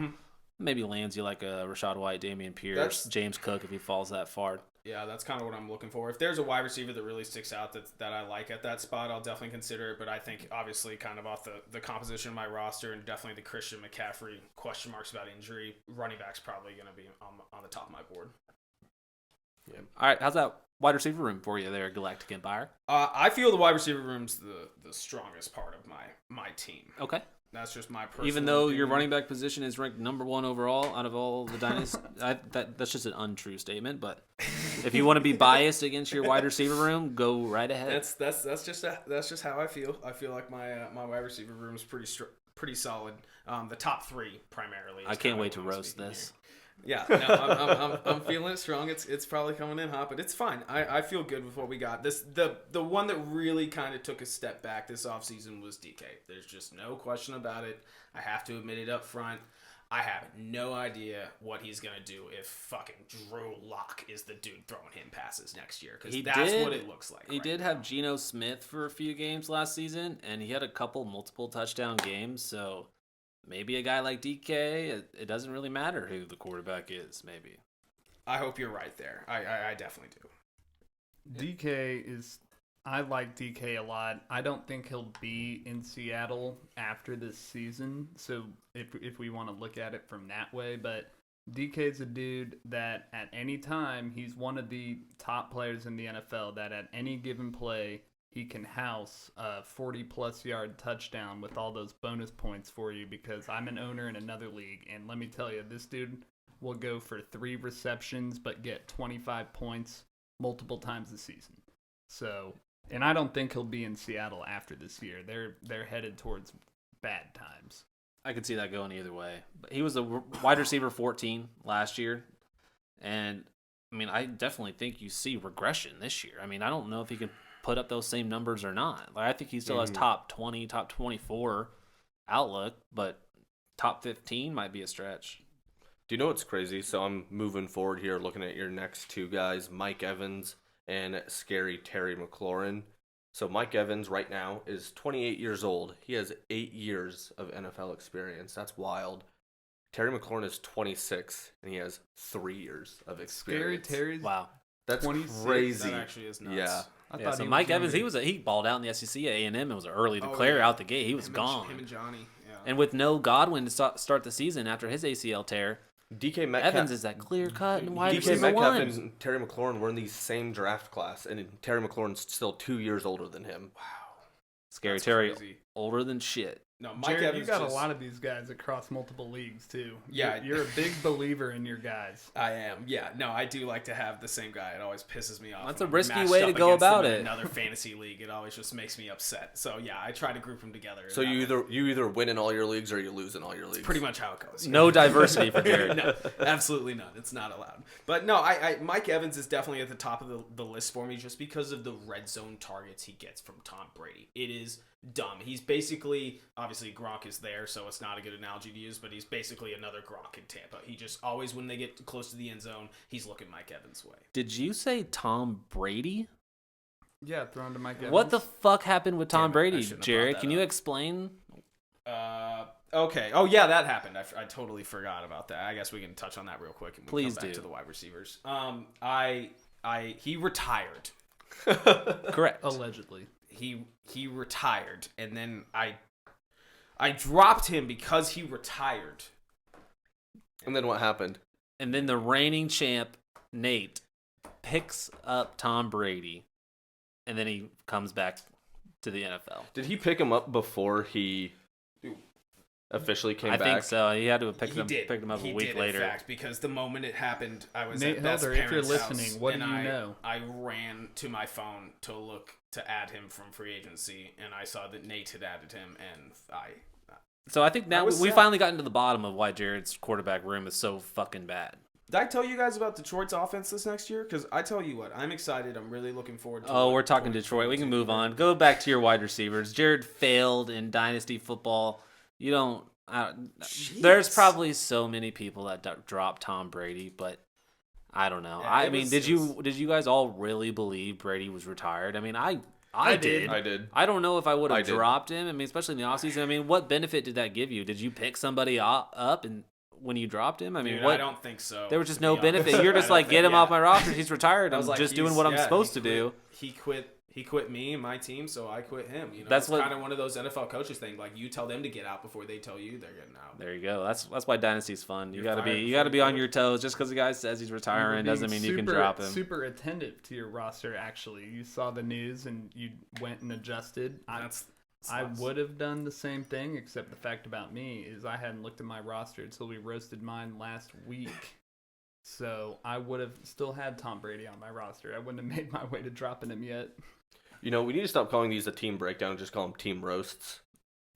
Maybe lands you like a Rashad White, Dameon Pierce, James Cook if he falls that far. Yeah, that's kind of what I'm looking for. If there's a wide receiver that really sticks out that I like at that spot, I'll definitely consider it. But I think, obviously, kind of off the composition of my roster and definitely the Christian McCaffrey question marks about injury, running back's probably going to be on the top of my board. Yeah. All right, how's that wide receiver room for you there, Galactic Empire? I feel the wide receiver room's the strongest part of my team. Okay. That's just my personal Even though opinion. your running back position is ranked number 1 overall out of all the dynasties, that's just an untrue statement. But if you want to be biased against your wide receiver room, go right ahead. That's just how I feel. I feel like my wide receiver room is pretty solid. The top 3 primarily. I can't wait to roast this. Here. Yeah, no, I'm feeling it strong. It's probably coming in hot, but it's fine. I feel good with what we got. The one that really kind of took a step back this offseason was DK. There's just no question about it. I have to admit it up front. I have no idea what he's going to do if fucking Drew Lock is the dude throwing him passes next year, because that's what it looks like. He did have Geno Smith for a few games last season, and he had a couple multiple touchdown games, so maybe a guy like DK, it doesn't really matter who the quarterback is, maybe. I hope you're right there. I definitely do. I like DK a lot. I don't think he'll be in Seattle after this season, so if we want to look at it from that way, but DK's a dude that at any time, he's one of the top players in the NFL that at any given play, he can house a 40-plus yard touchdown with all those bonus points for you, because I'm an owner in another league, and let me tell you, this dude will go for 3 receptions but get 25 points multiple times a season. So, and I don't think he'll be in Seattle after this year. They're headed towards bad times. I could see that going either way. But he was a wide receiver 14 last year, and I mean, I definitely think you see regression this year. I mean, I don't know if he can put up those same numbers or not. Like, I think he still has top 20, top 24 outlook, but top 15 might be a stretch. Do you know what's crazy? So I'm moving forward here, looking at your next 2 guys, Mike Evans and scary Terry McLaurin. So Mike Evans right now is 28 years old. He has 8 years of NFL experience. That's wild. Terry McLaurin is 26, and he has 3 years of experience. Scary Terry's Wow. That's 26. crazy. That actually is nuts. Yeah. So Mike Evans, he balled out in the SEC at A&M and was early to clear out the gate. He was gone. Him and Johnny. Yeah. And with no Godwin to start the season after his ACL tear, DK Metcalf, Evans is that clear-cut and wide DK receiver Metcalf 1. and Terry McLaurin were in the same draft class, and Terry McLaurin's still 2 years older than him. Scary That's Terry, crazy. older than shit. No, Mike Jared, Evans. you got a lot of these guys across multiple leagues too. Yeah. You're a big believer in your guys. I am. Yeah. No, I do like to have the same guy. It always pisses me off. That's when a I'm risky matched way up to go against him about in it. Another fantasy league, it always just makes me upset. So yeah, I try to group them together. So you either win in all your leagues or you lose in all your leagues. Pretty much how it goes. No diversity for Jared. No, absolutely none. It's not allowed. But no, Mike Evans is definitely at the top of the list for me just because of the red zone targets he gets from Tom Brady. It is dumb. He's basically, obviously Gronk is there, so it's not a good analogy to use, but he's basically another Gronk in Tampa. He just always, when they get close to the end zone, he's looking Mike Evans' way. Did you say Tom Brady? Yeah, thrown to Mike Evans. What the fuck happened with Tom Damn it, I Brady, shouldn't have Jared? brought Can that you up. explain? Okay. Oh yeah, that happened. I totally forgot about that. I guess we can touch on that real quick and Please come back do. to the wide receivers. He retired. Correct. Allegedly. He retired, and then I dropped him because he retired. And then what happened? And then the reigning champ, Nate, picks up Tom Brady, and then he comes back to the NFL. Did he pick him up before he officially came I back? think so. He had to have picked He him did. up He a week did, later. in fact, because the moment it happened, I was Nate at Beth's Helder, if you're parents' listening, house, what do and you know? I ran to my phone to look to add him from free agency, and I saw that Nate had added him, and So I think now I was we sad. finally gotten to the bottom of why Jared's quarterback room is so fucking bad. Did I tell you guys about Detroit's offense this next year? Because I tell you what, I'm excited. I'm really looking forward to Oh, what we're talking Detroit. We can 2022 move on. Go back to your wide receivers. Jared failed in dynasty football. You don't. There's probably so many people that drop Tom Brady, but I don't know. Yeah, I it mean, was- did it was- you guys all really believe Brady was retired? I mean, I did. I did. I don't know if I would I have did. dropped him. I mean, especially in the offseason. I mean, what benefit did that give you? Did you pick somebody up and when you dropped him? I mean, Dude, what? I don't think so. There was just to no be honest. benefit. You're I just don't like, think- get him yeah. off my roster. He's retired. I I'm was like, just doing he's- what I'm yeah, supposed he to do. quit. He quit me and my team, so I quit him. You know, That's it's what- kind of one of those NFL coaches thing. Like you tell them to get out before they tell you they're getting out. There you go. That's why Dynasty's fun. You You're gotta fired be before you on quit. your toes. Just because the guy says he's You were retiring doesn't being mean you can super- drop him. Super attentive to your roster, actually. You saw the news and you went and adjusted. I would have done the same thing, except the fact about me is I hadn't looked at my roster until we roasted mine last week. So I would have still had Tom Brady on my roster. I wouldn't have made my way to dropping him yet. You know, we need to stop calling these a team breakdown and just call them team roasts.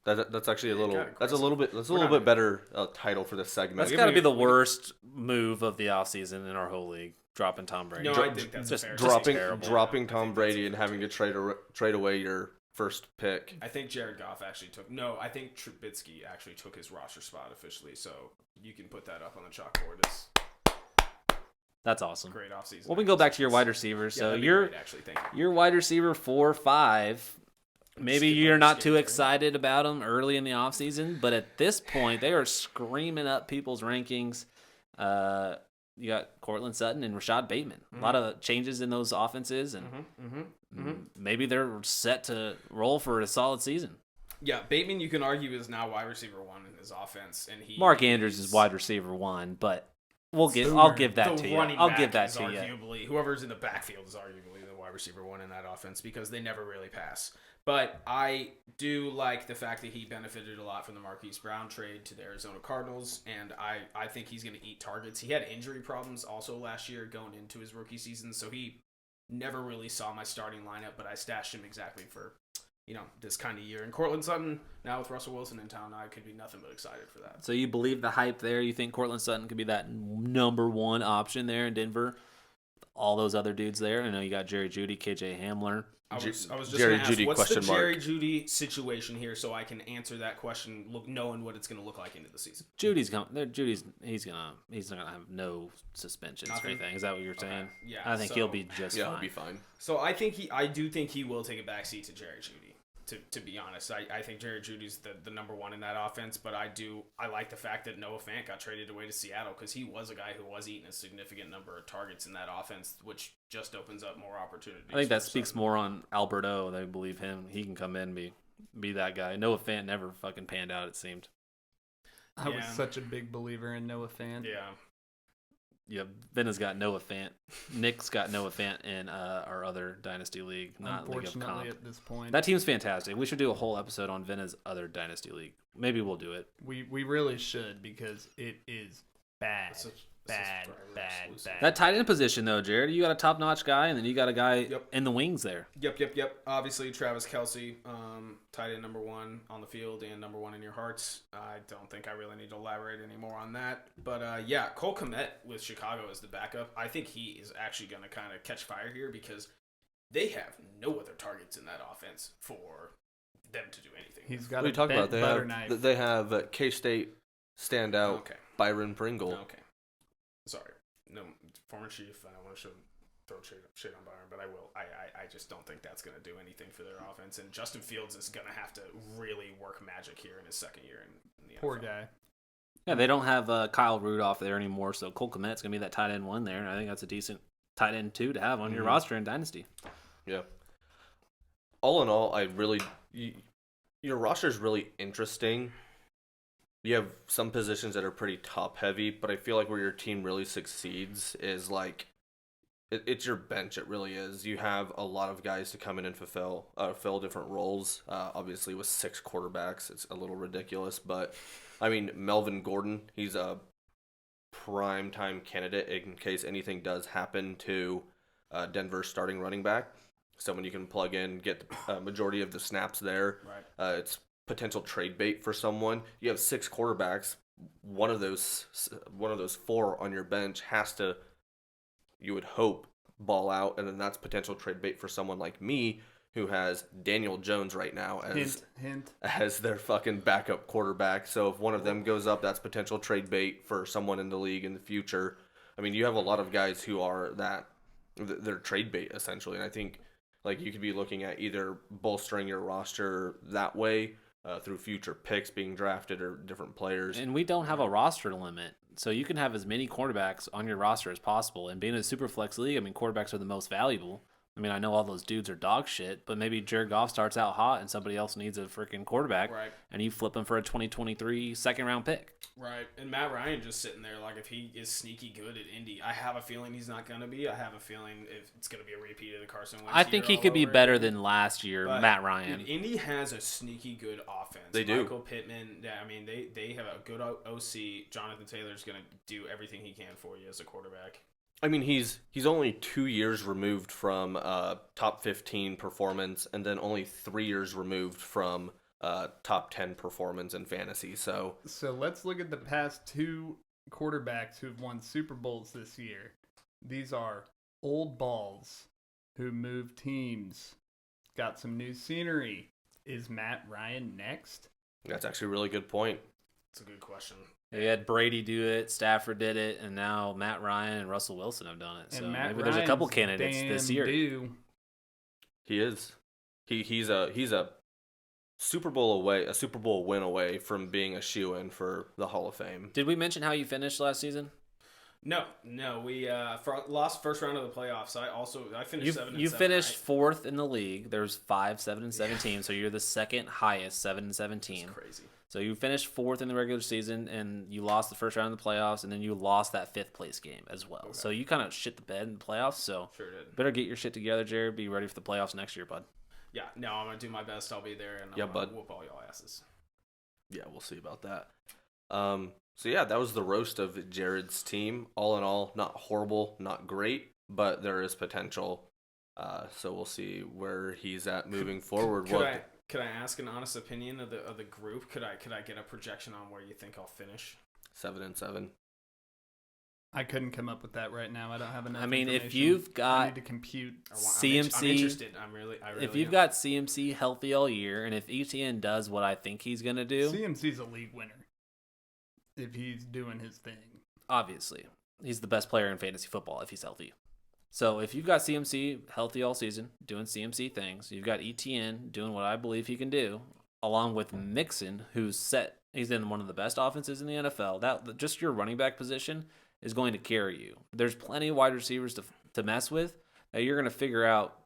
That's actually a Yeah, little. kinda That's a little bit. That's a little bit better title for this segment. That's got to be the worst move of the offseason in our whole league. Dropping Tom Brady. No, I think that's just fair. dropping terrible. dropping I Tom think Brady that's and having to trade away your first pick. I think Jared Goff actually took. No, I think Trubisky actually took his roster spot officially. So you can put that up on the chalkboard. It's That's awesome. great offseason. Well, we can go back to your wide receivers. Yeah, So that'd be your great, actually, thank you. your wide receiver 4-5. Maybe Skip you're over not Skip too Jerry. excited about them early in the offseason, but at this point, they are screaming up people's rankings. You got Cortland Sutton and Rashad Bateman. A lot of changes in those offenses, and maybe they're set to roll for a solid season. Yeah, Bateman, you can argue, is now wide receiver one in his offense, and he Mark Andrews is wide receiver 1, but I'll give that the to you. running I'll back give that is to you. arguably, whoever's in the backfield is arguably the wide receiver one in that offense because they never really pass. But I do like the fact that he benefited a lot from the Marquise Brown trade to the Arizona Cardinals, and I think he's going to eat targets. He had injury problems also last year going into his rookie season, so he never really saw my starting lineup, but I stashed him exactly for, this kind of year. And Cortland Sutton, now with Russell Wilson in town, I could be nothing but excited for that. So you believe the hype there? You think Cortland Sutton could be that number 1 option there in Denver? All those other dudes there. I know you got Jerry Jeudy, KJ Hamler. I was just Jerry going to ask, Jeudy what's the question mark. Jerry Jeudy situation here so I can answer that question knowing what it's going to look like into the season? Judy's coming. He's not gonna have no suspensions or Nothing? anything. Is that what you're saying? Okay, yeah, I think so- he'll be just Yeah, fine. it'll be fine. So I do think he will take a backseat to Jerry Jeudy. To be honest, I think Jerry Judy's the number one in that offense, but I like the fact that Noah Fant got traded away to Seattle because he was a guy who was eating a significant number of targets in that offense, which just opens up more opportunities. I think that for speaks Sutton. more on Alberto. They believe him. He can come in and be that guy. Noah Fant never fucking panned out. It seemed. I was Yeah. such a big believer in Noah Fant. Yeah. Yeah, Ben has got Noah Fant. Nick's got Noah Fant in our other Dynasty League, not League of Comp. Unfortunately, at this point, That team's fantastic. We should do a whole episode on Vena's other Dynasty League. Maybe we'll do it. we really should because it is bad, bad. That tight end position, though, Jared, you got a top-notch guy, and then you got a guy Yep. in the wings there. Yep. Obviously, Travis Kelce, tight end number 1 on the field and number 1 in your hearts. I don't think I really need to elaborate anymore on that. But yeah, Cole Kmet with Chicago as the backup. I think he is actually going to kind of catch fire here because they have no other targets in that offense for them to do anything. He's with. got We a talked bent about butter knife. they have K-State standout Okay. Byron Pringle. Okay. Sorry. No, former Chief. I don't want to throw shade on Byron, but I will. I just don't think that's going to do anything for their offense. And Justin Fields is going to have to really work magic here in his second year in the NFL. Poor guy. Yeah, they don't have Kyle Rudolph there anymore, so Cole Kmet's going to be that tight end 1 there, and I think that's a decent tight end 2 to have on your roster in Dynasty. Yeah. All in all, your roster is really interesting. You have some positions that are pretty top heavy, but I feel like where your team really succeeds is like it's your bench. It really is. You have a lot of guys to come in and fill different roles. Obviously, with 6 quarterbacks, it's a little ridiculous. But I mean, Melvin Gordon, he's a prime time candidate in case anything does happen to Denver's starting running back. Someone you can plug in, get the majority of the snaps there. Right. It's potential trade bait for someone. You have 6 quarterbacks. One of those 4 on your bench has to, you would hope, ball out, and then that's potential trade bait for someone like me who has Daniel Jones right now as their fucking backup quarterback. So if one of them goes up, that's potential trade bait for someone in the league in the future. I mean, you have a lot of guys who are they're trade bait essentially, and I think like you could be looking at either bolstering your roster that way through future picks being drafted or different players. And we don't have a roster limit, so you can have as many quarterbacks on your roster as possible. And being in a super flex league, I mean, quarterbacks are the most valuable. I mean, I know all those dudes are dog shit, but maybe Jared Goff starts out hot and somebody else needs a freaking quarterback, Right. and you flip him for a 2023 second-round pick. Right. And Matt Ryan just sitting there like if he is sneaky good at Indy, I have a feeling he's not going to be. I have a feeling if it's going to be a repeat of the Carson Wentz I think he year could all be over better again. than last year, But, Matt Ryan. Dude, Indy has a sneaky good offense. They do. Michael Pittman, yeah, I mean, they have a good OC. Jonathan Taylor's going to do everything he can for you as a quarterback. I mean, he's only 2 years removed from top 15 performance, and then only 3 years removed from top 10 performance in fantasy. So let's look at the past 2 quarterbacks who've won Super Bowls this year. These are old balls who moved teams, got some new scenery. Is Matt Ryan next? that's actually a really good point. It's a good question. They had Brady do it, Stafford did it, and now Matt Ryan and Russell Wilson have done it. So And Matt maybe there's a couple Ryan's candidates this damn year. due. He is. He's a Super Bowl win away from being a shoo-in for the Hall of Fame. Did we mention how you finished last season? No, we lost first round of the playoffs. I finished 7 and 7. You finished 4th in the league. There's 5 7-7 teams, so you're the second highest 7-7 team. That's crazy. So you finished 4th in the regular season, and you lost the first round of the playoffs, and then you lost that 5th place game as well. Okay. So you kind of shit the bed in the playoffs. So Sure did. better get your shit together, Jared. Be ready for the playoffs next year, bud. Yeah, no, I'm going to do my best. I'll be there, and Yeah, I'm going bud. to whoop all y'all asses. Yeah, we'll see about that. So yeah, that was the roast of Jared's team. All in all, not horrible, not great, but there is potential. So we'll see where he's at moving forward. Could I ask an honest opinion of the group? Could I get a projection on where you think I'll finish? 7-7. I couldn't come up with that right now. I don't have enough. I mean, if information. you've I got need to compute. I'm CMC, interested. I really if you've am. got CMC healthy all year, and if ETN does what I think he's gonna do, CMC's a league winner if he's doing his thing. obviously he's the best player in fantasy football if he's healthy. So if you've got CMC healthy all season, doing CMC things, you've got ETN doing what I believe he can do, along with Mixon, he's in one of the best offenses in the NFL. That just your running back position is going to carry you. There's plenty of wide receivers to mess with that you're going to figure out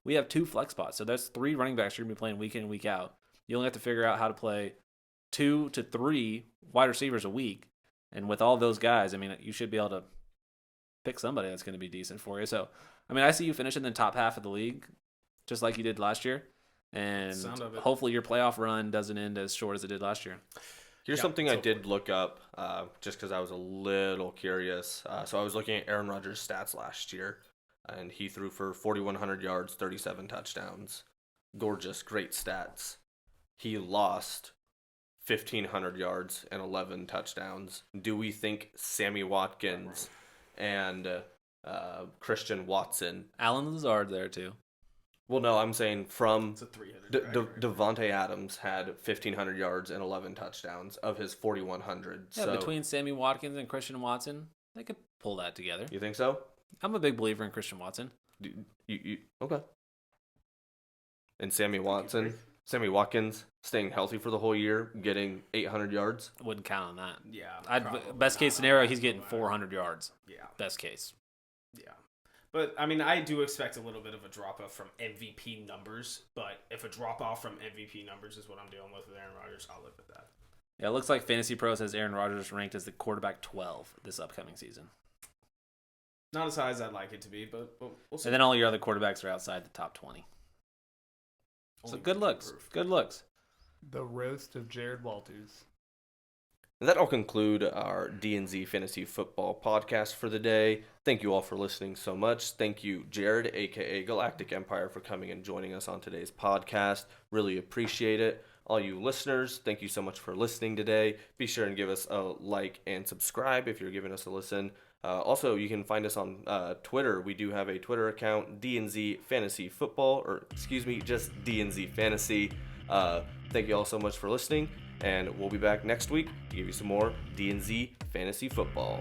we have 2 flex spots, so that's 3 running backs you're going to be playing week in and week out. You only have to figure out how to play 2 to 3 wide receivers a week, And with all those guys, I mean, you should be able to pick somebody that's going to be decent for you. So, I mean, I see you finishing in the top half of the league, just like you did last year. And hopefully your playoff run doesn't end as short as it did last year. Here's something I did look up just because I was a little curious. So I was looking at Aaron Rodgers' stats last year, and he threw for 4,100 yards, 37 touchdowns. Gorgeous, great stats. He lost 1,500 yards and 11 touchdowns. Do we think Sammy Watkins and Christian Watson... Alan Lazard there, too. Well, no, I'm saying from It's a 300. Devontae Adams had 1,500 yards and 11 touchdowns of his 4,100. Yeah, so, between Sammy Watkins and Christian Watson, they could pull that together. you think so? I'm a big believer in Christian Watson. Okay. And Sammy Watkins staying healthy for the whole year, getting 800 yards. Wouldn't count on that. Yeah. Best case scenario, he's getting 400 yards. Yeah. Best case. Yeah. But, I mean, I do expect a little bit of a drop-off from MVP numbers. But if a drop-off from MVP numbers is what I'm dealing with Aaron Rodgers, I'll live with that. Yeah, it looks like Fantasy Pros has Aaron Rodgers ranked as the quarterback 12 this upcoming season. Not as high as I'd like it to be, but we'll see. And then all your other quarterbacks are outside the top 20. So good looks. Good looks. The roast of Jared Walters. And that'll conclude our DNZ Fantasy Football podcast for the day. Thank you all for listening so much. Thank you, Jared, a.k.a. Galactic Empire, for coming and joining us on today's podcast. Really appreciate it. All you listeners, thank you so much for listening today. Be sure and give us a like and subscribe if you're giving us a listen. Also, you can find us on Twitter. We do have a Twitter account, DNZ Fantasy Football, or excuse me, just DNZ Fantasy. Thank you all so much for listening. And we'll be back next week to give you some more DNZ Fantasy Football.